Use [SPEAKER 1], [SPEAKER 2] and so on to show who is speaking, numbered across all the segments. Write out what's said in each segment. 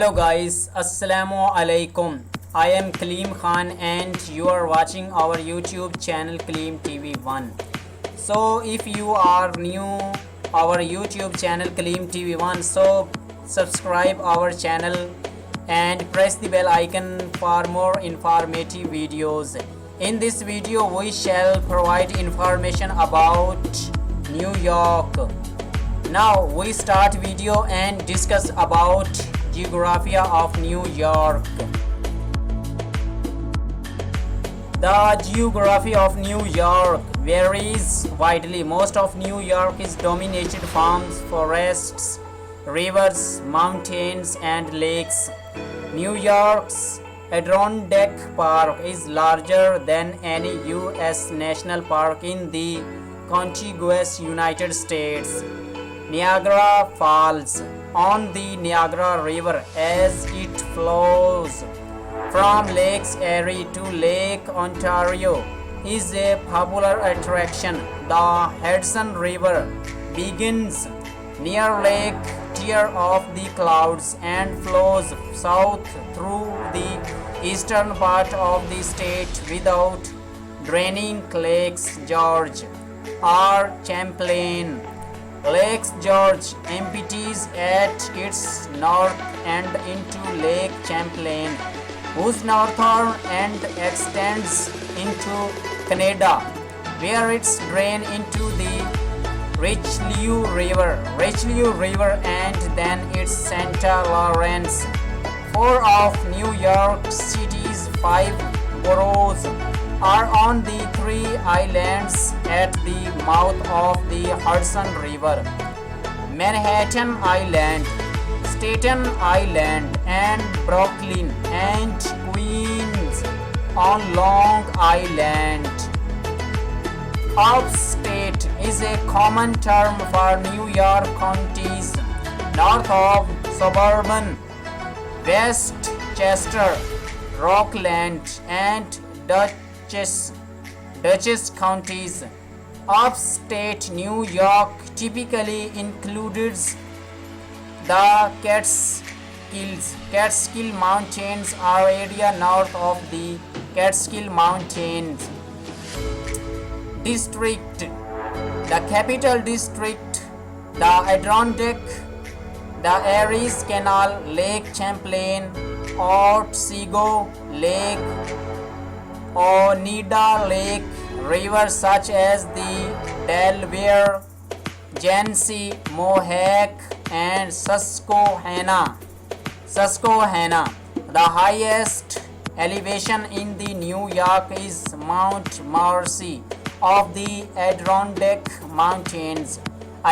[SPEAKER 1] Hello guys, Assalam-o-alaikum. I am Kaleem Khan and you are watching our YouTube channel Kaleem TV1. So if you are new our YouTube channel Kaleem TV1, so subscribe our channel and press the bell icon for more informative videos. In this video we shall provide information about New York. Now we start video and discuss about geography of New York. The geography of New York varies widely. Most of New York is dominated farms, forests, rivers, mountains and lakes. New York's Adirondack Park is larger than any US national park in the contiguous United States. Niagara Falls on the Niagara River as it flows from Lake Erie to Lake Ontario is a popular attraction. The Hudson River begins near Lake Erie of the Clouds and flows south through the eastern part of the state without draining Lakes George or Champlain. Lake George empties at its north end into Lake Champlain, whose northern end extends into Canada, where it's drained into the Richelieu River and then its St. Lawrence. Four of New York City's 5 boroughs are on the 3 islands at the mouth of the Hudson River: Manhattan Island, Staten Island, and Brooklyn and Queens on Long Island. Upstate is a common term for New York counties north of suburban Westchester, Rockland, and Dutchess counties. Upstate New York typically includes the Catskill Mountains or area north of the Catskill Mountains District, the Capital District, the Adirondack, the Erie Canal, Lake Champlain, Otsego Lake, Oneida Lake, rivers such as the Delaware, Genesee, Mohawk, and Susquehanna. The highest elevation in the New York is Mount Marcy of the Adirondack Mountains.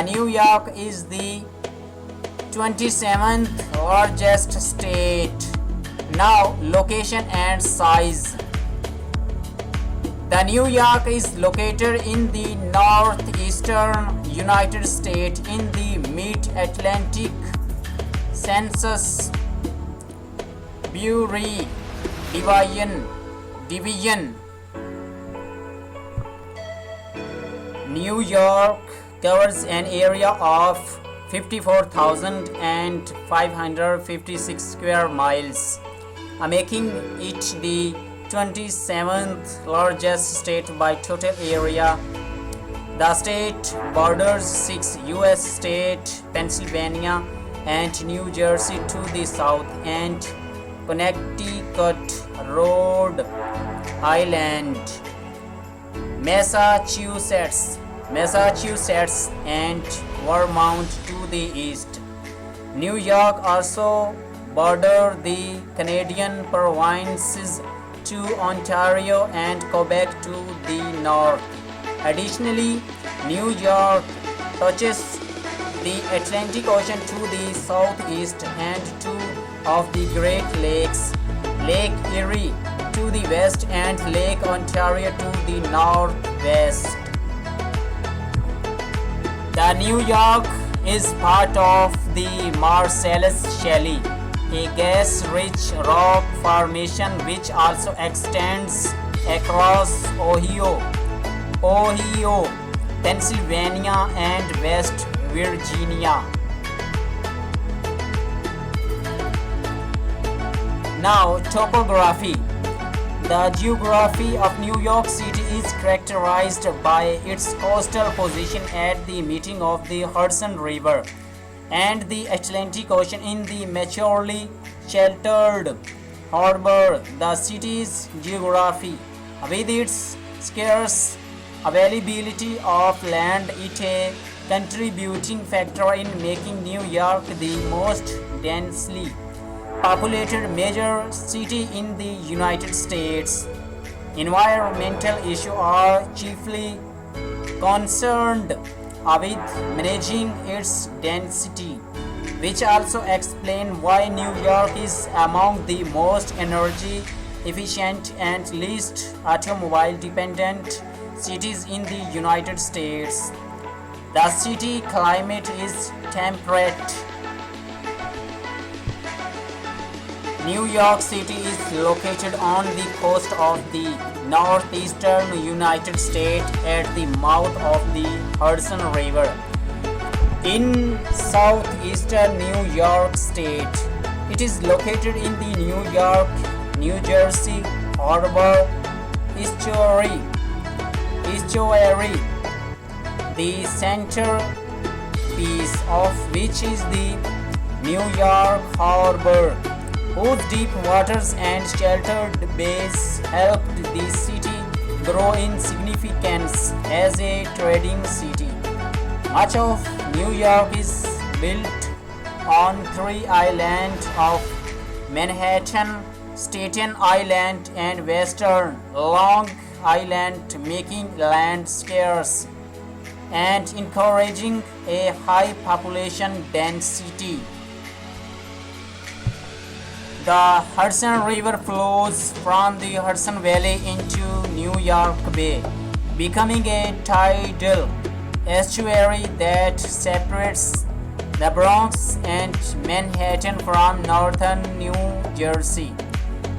[SPEAKER 1] New York is the 27th largest state. Now, location and size. The New York is located in the northeastern United States in the Mid-Atlantic Census Bureau division. New York covers an area of 54,556 square miles, making it the 27th largest state by total area. The state borders 6 US states, Pennsylvania and New Jersey to the south, and Connecticut, Rhode Island, Massachusetts and Vermont to the east. New York also borders the Canadian provinces to Ontario and Quebec to the north. Additionally, New York touches the Atlantic Ocean to the southeast and 2 of the Great Lakes, Lake Erie to the west and Lake Ontario to the northwest. The New York is part of the Marcellus Shale, a gas-rich rock formation which also extends across Ohio, Pennsylvania, and West Virginia. Now, topography. The geography of New York City is characterized by its coastal position at the meeting of the Hudson River and the Atlantic Ocean in the maturely sheltered harbor. The city's geography, with its scarce availability of land, is a contributing factor in making New York the most densely populated major city in the United States. Environmental issues are chiefly concerned with managing its density, which also explain why New York is among the most energy efficient and least automobile dependent cities in the United States. The city climate is temperate. New York City is located on the coast of the northeastern United States at the mouth of the Hudson River. In southeastern New York State, it is located in the New York, New Jersey Harbor estuary, the centerpiece of which is the New York Harbor, whose deep waters and sheltered bays helped the city grow in significance as a trading city. Much of New York is built on three islands of Manhattan, Staten Island, and Western Long Island, making land scarce and encouraging a high population density. The Hudson River flows from the Hudson Valley into New York Bay, becoming a tidal estuary that separates the Bronx and Manhattan from northern New Jersey.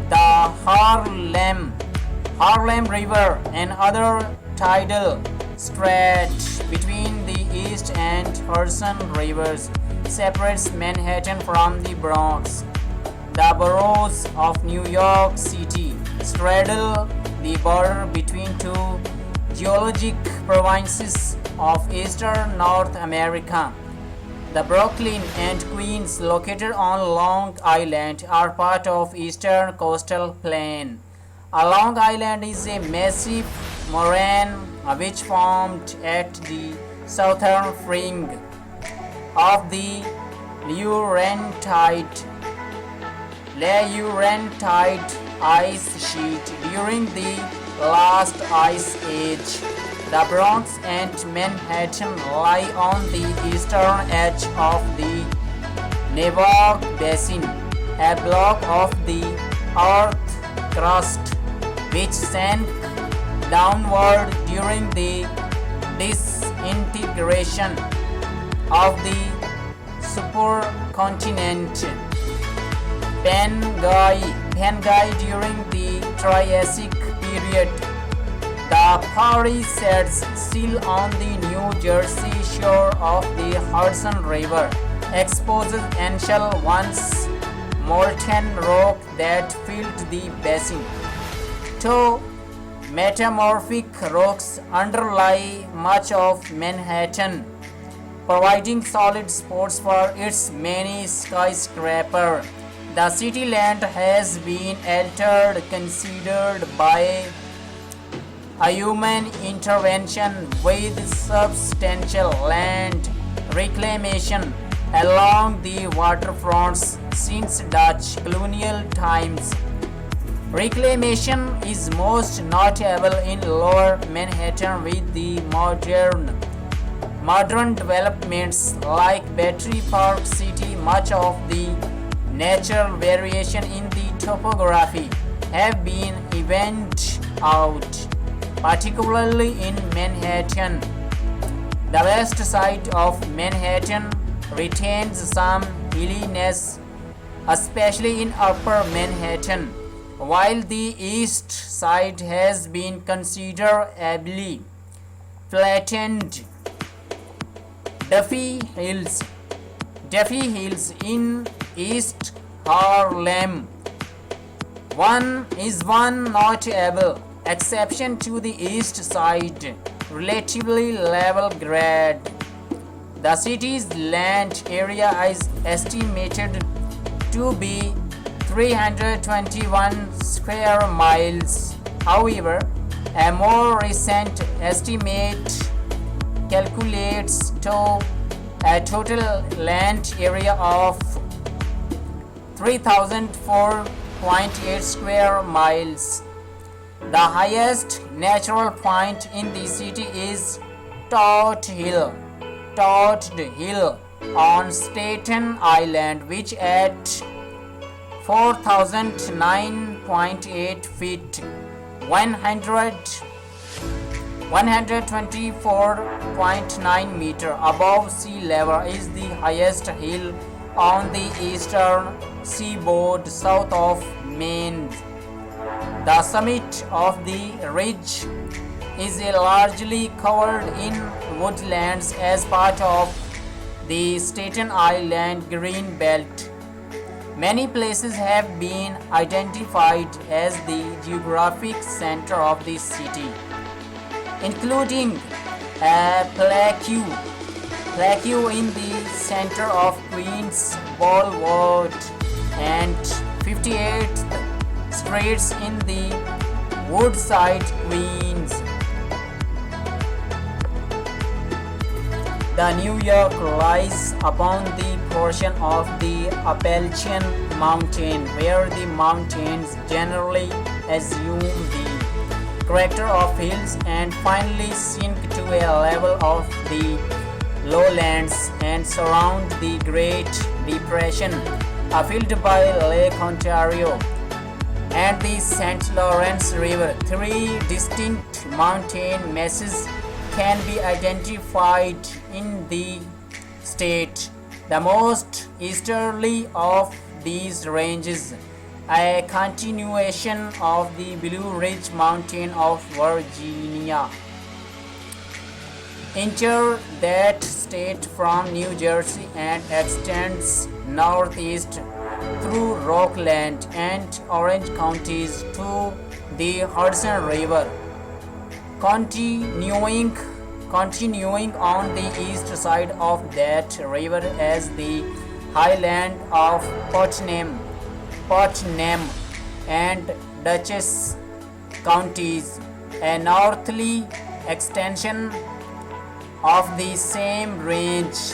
[SPEAKER 1] The Harlem River, and other tidal stretch between the East and Hudson Rivers, separates Manhattan from the Bronx. The boroughs of New York City straddle the border between two geologic provinces of eastern North America. The Brooklyn and Queens, located on Long Island, are part of Eastern Coastal Plain. Long Island is a massive moraine which formed at the southern fringe of the Laurentide ice sheet during the last ice age. The Bronx and Manhattan lie on the eastern edge of the Newark Basin, a block of the Earth crust which sank downward during the disintegration of the supercontinent Pangaea during the Triassic period. The party sets still on the New Jersey shore of the Hudson River, exposes ancient once molten rock that filled the basin. Two metamorphic rocks underlie much of Manhattan, providing solid spots for its many skyscrapers. The city land has been altered considered by a human intervention, with substantial land reclamation along the waterfronts since Dutch colonial times. Reclamation is most notable in Lower Manhattan, with the modern developments like Battery Park City. Much of the natural variation in the topography have been evened out, particularly in Manhattan. The west side of Manhattan retains some hilliness, especially in Upper Manhattan, while the east side has been considerably flattened. Duffy Hills in East Harlem One notable exception to the east side, relatively level grade. The city's land area is estimated to be 321 square miles. However, a more recent estimate calculates to a total land area of 3004.8 square miles. The highest natural point in the city is Todd Hill on Staten Island, which at 4009.8 feet 124.9 meter above sea level is the highest hill on the eastern seaboard south of Maine. The summit of the ridge is largely covered in woodlands as part of the Staten Island Green Belt. Many places have been identified as the geographic center of the city, including a plaque in the center of Queens Boulevard and 58th Streets in the Woodside, Queens. The New York lies upon the portion of the Appalachian Mountain where the mountains generally assume the character of hills and finally sink to a level of the lowlands and surround the Great Depression, filled by Lake Ontario and the St. Lawrence River. Three distinct mountain masses can be identified in the state. The most easterly of these ranges, a continuation of the Blue Ridge Mountain of Virginia, enter that state from New Jersey and extends northeast through Rockland and Orange counties to the Hudson River, continuing on the east side of that river as the highland of Putnam and Dutchess counties, a northerly extension of the same range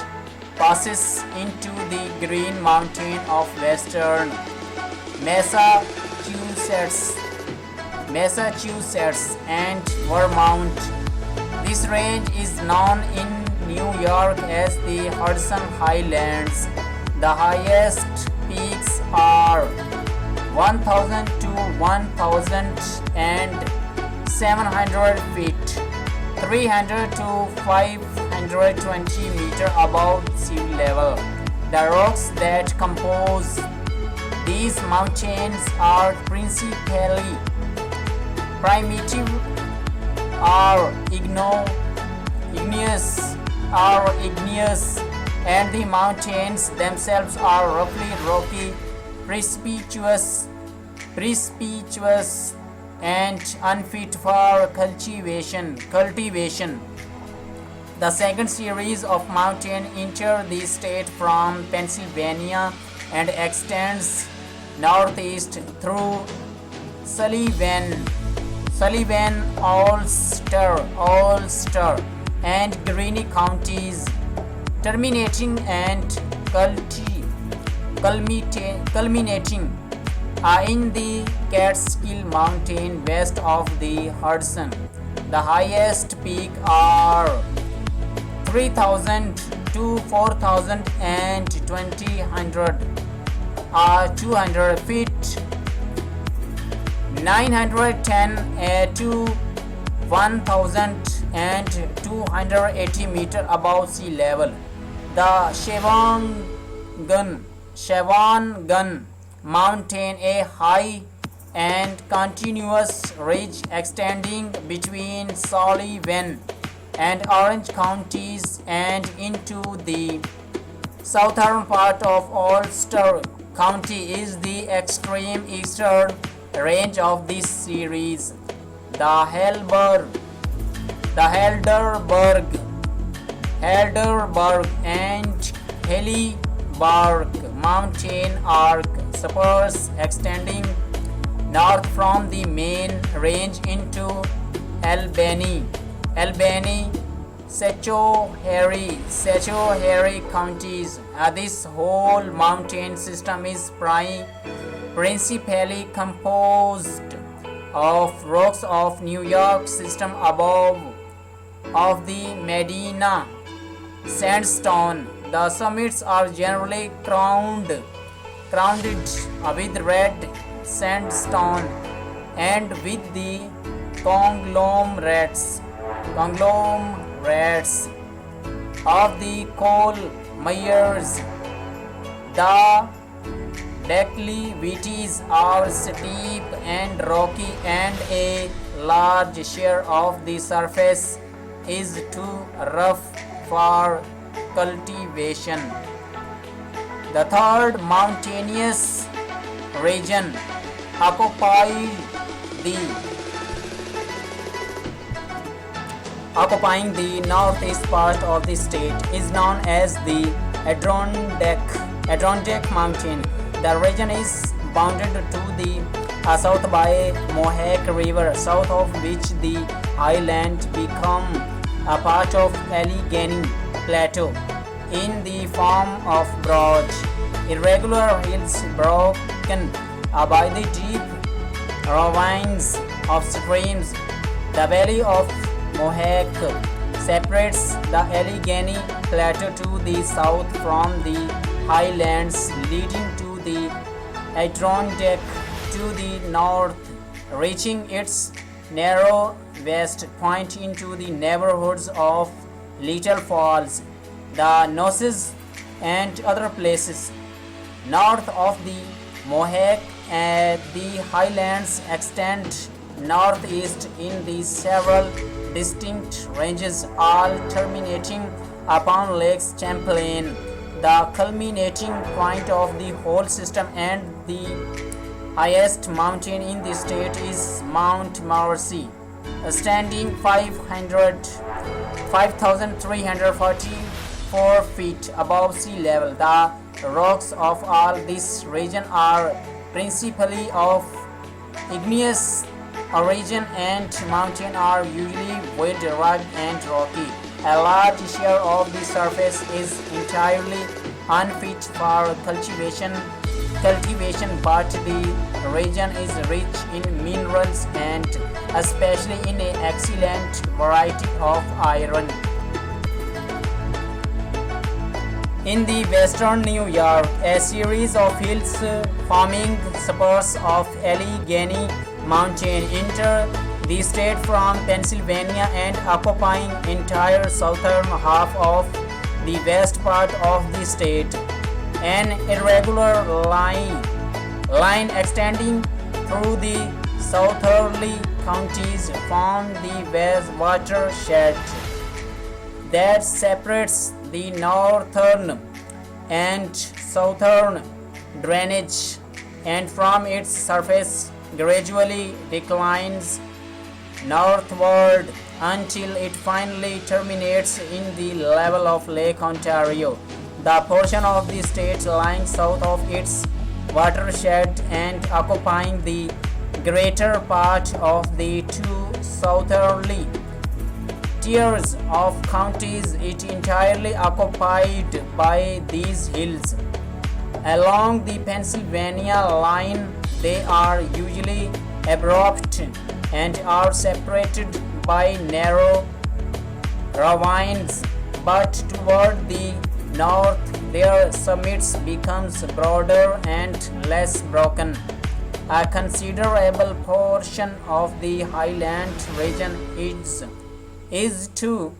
[SPEAKER 1] passes into the Green Mountain of western Massachusetts and Vermont. This range is known in New York as the Hudson Highlands. The highest peaks are 1,000 to 1,700 feet, 300 to 520 meters above sea level. The rocks that compose these mountains are principally primitive or igneous, and the mountains themselves are roughly rocky, precipitous and unfit for cultivation. The second series of mountains enter the state from Pennsylvania and extends northeast through Sullivan, Ulster, and Greene counties, terminating and culminating in the Catskill Mountain west of the Hudson. The highest peak are 3,000 to 4,000 and 200 feet, 910 to 1,280 meters above sea level. The Shawangunk Mountain, a high and continuous ridge extending between Sullivan and Orange counties and into the southern part of Ulster County, is the extreme eastern range of this series. The Helderberg and Helleberg mountain arc spurs extending north from the main range into Albany, Sacho-Hairy counties. This whole mountain system is principally composed of rocks of New York system above of the Medina sandstone. The summits are generally crowned with red sandstone and with the conglomerates of the coal mines. The declivities are steep and rocky, and a large share of the surface is too rough for cultivation. The third mountainous region occupying the northeast part of the state is known as the Adirondack Mountain. The region is bounded to the south by Mohawk River, south of which the highland become a part of Allegheny Plateau in the form of broad, irregular hills broken by the deep ravines of streams. The valley of Mohawk separates the Allegheny Plateau to the south from the highlands, leading to the Adirondack to the north, reaching its narrow west point into the neighborhoods of Little Falls, the Noses, and other places. North of the Mohawk, the highlands extend northeast in the several distinct ranges, all terminating upon Lake Champlain, the culminating point of the whole system, and the highest mountain in the state is Mount Mercy, standing 5,344 feet above sea level. The rocks of all this region are principally of igneous origin, and mountains are usually wide, rugged, and rocky. A large share of the surface is entirely unfit for cultivation, but the region is rich in minerals and especially in an excellent variety of iron. In the western New York, a series of hills forming spurs of Allegheny Mountain enter the state from Pennsylvania and occupying entire southern half of the west part of the state. An irregular line extending through the southerly counties form the watershed that separates the northern and southern drainage, and from its surface gradually declines northward until it finally terminates in the level of Lake Ontario. The portion of the state lying south of its watershed and occupying the greater part of the two southerly tiers of counties is entirely occupied by these hills. Along the Pennsylvania line, they are usually abrupt and are separated by narrow ravines, but toward the north their summits becomes broader and less broken. A considerable portion of the highland region is too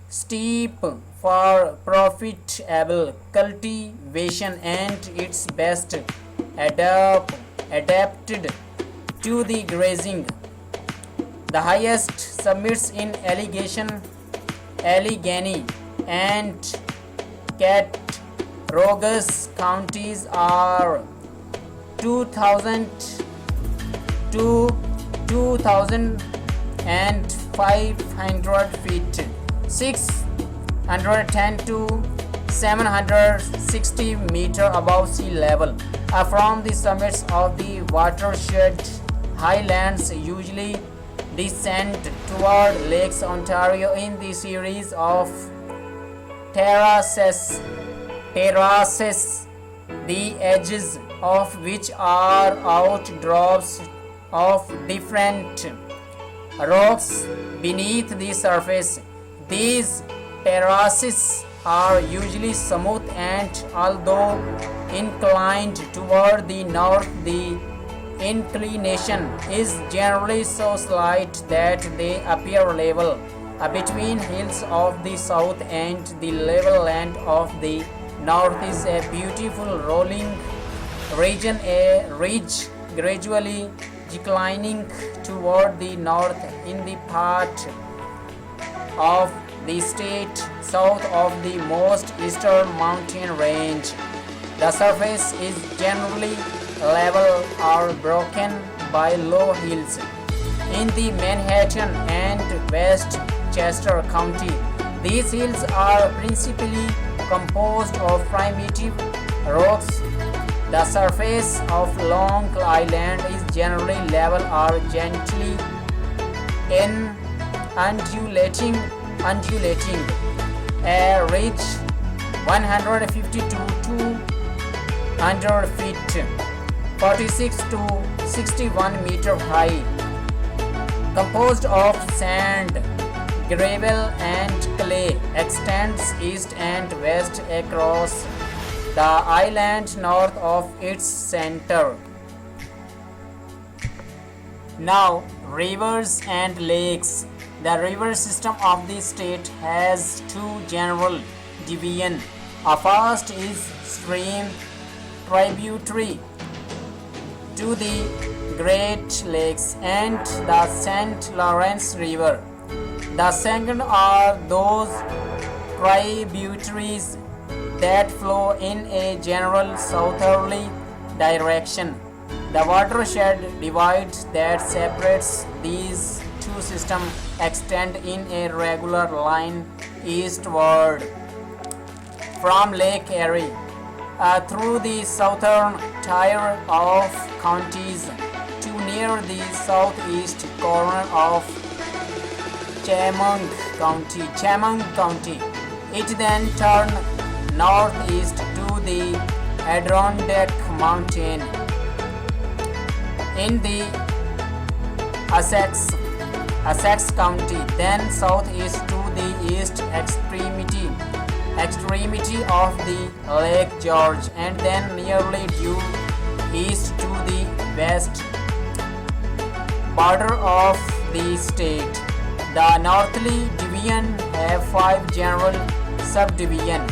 [SPEAKER 1] steep for profitable cultivation and it's best adapted to the grazing. The highest summits in Allegheny and Cattaraugus counties are 2,200 to 2,500 feet, 610 to 760 meter above sea level. From the summits of the watershed, highlands usually descend toward Lake Ontario in the series of terraces, the edges of which are outdrops of different rocks beneath the surface. These terraces are usually smooth, and although inclined toward the north, the inclination is generally so slight that they appear level between hills of the south, and the level land of the north is a beautiful rolling region, a ridge gradually declining toward the north in the part of the state south of the most eastern mountain range. The surface is generally level or broken by low hills. In the Manhattan and Westchester County, these hills are principally composed of primitive rocks. The surface of Long Island is generally level or gently undulating. A ridge 150 to 200 feet, 46 to 61 meter high, composed of sand, gravel and clay, extends east and west across the island north of its center. Now, rivers and lakes. The river system of the state has two general divisions. A first is stream tributary to the Great Lakes and the St. Lawrence River. The second are those tributaries that flow in a general southerly direction. The watershed divide that separates these two systems extend in a regular line eastward from Lake Erie through the southern tier of counties to near the southeast corner of Chemung County. It then turns northeast to the Adirondack Mountain in the Essex County, then southeast to the east extremity of the Lake George, and then nearly due east to the west border of the state. The northerly division have 5 general subdivisions.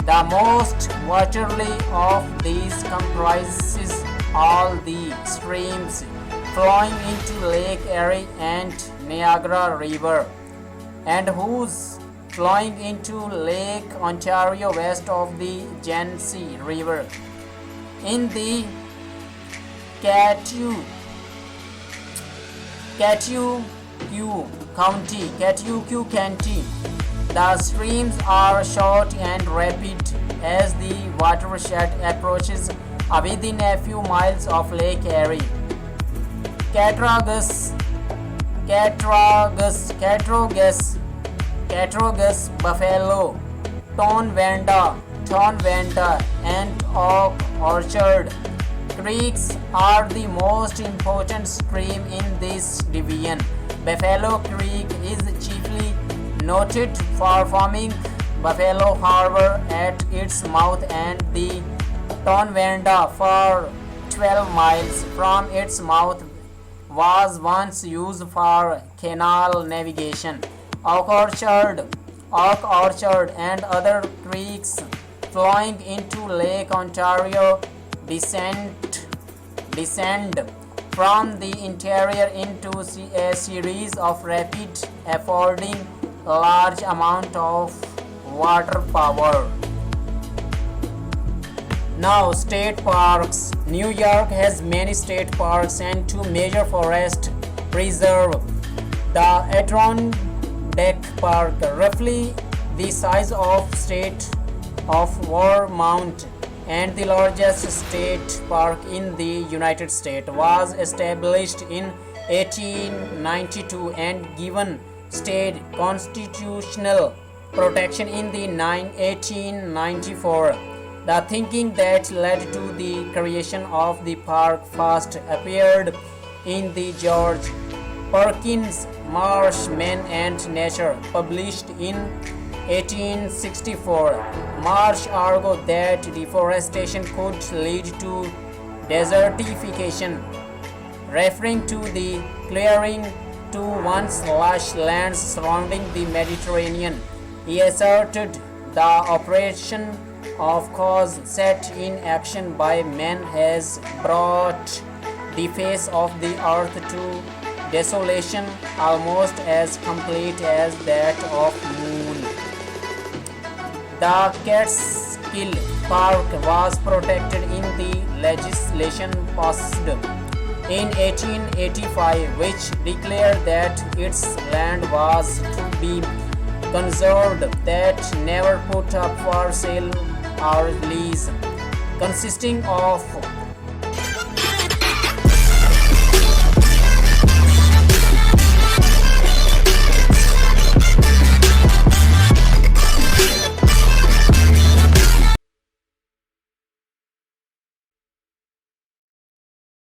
[SPEAKER 1] The most waterly of these comprises all the streams flowing into Lake Erie and Niagara River, and whose flowing into Lake Ontario west of the Genesee River. In the Contiguous County, the streams are short and rapid as the watershed approaches within a few miles of Lake Erie. Cattaraugus, Buffalo, Tonawanda, and Oak Orchard creeks are the most important stream in this division. Buffalo Creek is chiefly noted for forming Buffalo Harbor at its mouth, and the Tonawanda for 12 miles from its mouth was once used for canal navigation. Oak Orchard and other creeks flowing into Lake Ontario descend from the interior into a series of rapids affording large amount of water power. Now, state parks. New York has many state parks and two major forest preserve. The Adirondack Park, roughly the size of state of Vermont and the largest state park in the United States, was established in 1892 and given state constitutional protection in the 1894. The thinking that led to the creation of the park first appeared in the George Perkins Marsh Man and Nature, published in 1864. Marsh argued that deforestation could lead to desertification, referring to the clearing to once lush lands surrounding the Mediterranean. He asserted the operation of cause set in action by man has brought the face of the earth to desolation almost as complete as that of moon. The Catskill Park was protected in the legislation passed in 1885, which declared that its land was to be conserved, that never put up for sale or lease, consisting of